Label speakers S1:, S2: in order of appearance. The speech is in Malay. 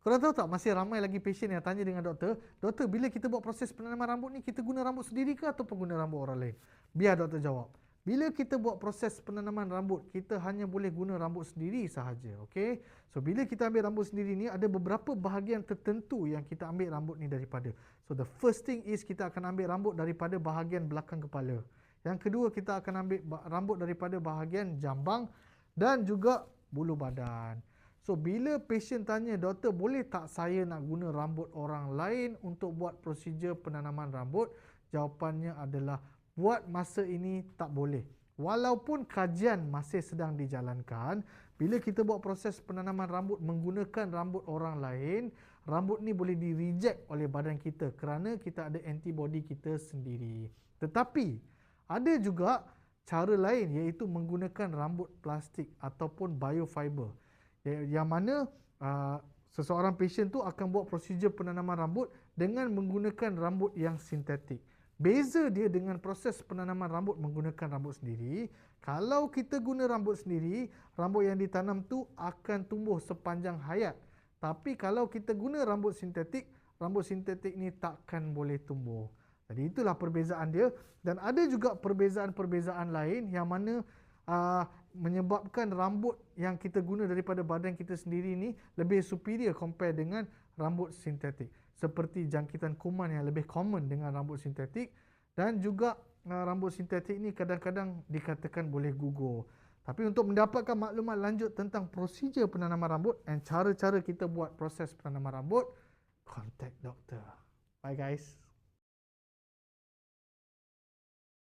S1: Korang tahu tak, masih ramai lagi pasien yang tanya dengan doktor, doktor, bila kita buat proses penanaman rambut ni, kita guna rambut sendiri ke ataupun guna rambut orang lain? Biar doktor jawab. Bila kita buat proses penanaman rambut, kita hanya boleh guna rambut sendiri sahaja. Okay? So, bila kita ambil rambut sendiri ni, ada beberapa bahagian tertentu yang kita ambil rambut ni daripada. So, the first thing is kita akan ambil rambut daripada bahagian belakang kepala. Yang kedua, kita akan ambil rambut daripada bahagian jambang dan juga bulu badan. So, bila pasien tanya, doktor, boleh tak saya nak guna rambut orang lain untuk buat prosedur penanaman rambut? Jawapannya adalah, buat masa ini tak boleh. Walaupun kajian masih sedang dijalankan, bila kita buat proses penanaman rambut menggunakan rambut orang lain, rambut ni boleh di-reject oleh badan kita kerana kita ada antibody kita sendiri. Tetapi, ada juga cara lain, iaitu menggunakan rambut plastik ataupun biofiber. Yang mana seseorang pasien tu akan buat prosedur penanaman rambut dengan menggunakan rambut yang sintetik. Beza dia dengan proses penanaman rambut menggunakan rambut sendiri, kalau kita guna rambut sendiri, rambut yang ditanam tu akan tumbuh sepanjang hayat. Tapi kalau kita guna rambut sintetik ni takkan boleh tumbuh. Jadi itulah perbezaan dia. Dan ada juga perbezaan-perbezaan lain yang mana menyebabkan rambut yang kita guna daripada badan kita sendiri ni lebih superior compare dengan rambut sintetik. Seperti jangkitan kuman yang lebih common dengan rambut sintetik, dan juga rambut sintetik ni kadang-kadang dikatakan boleh gugur. Tapi untuk mendapatkan maklumat lanjut tentang prosedur penanaman rambut dan cara-cara kita buat proses penanaman rambut, contact doktor. Bye guys.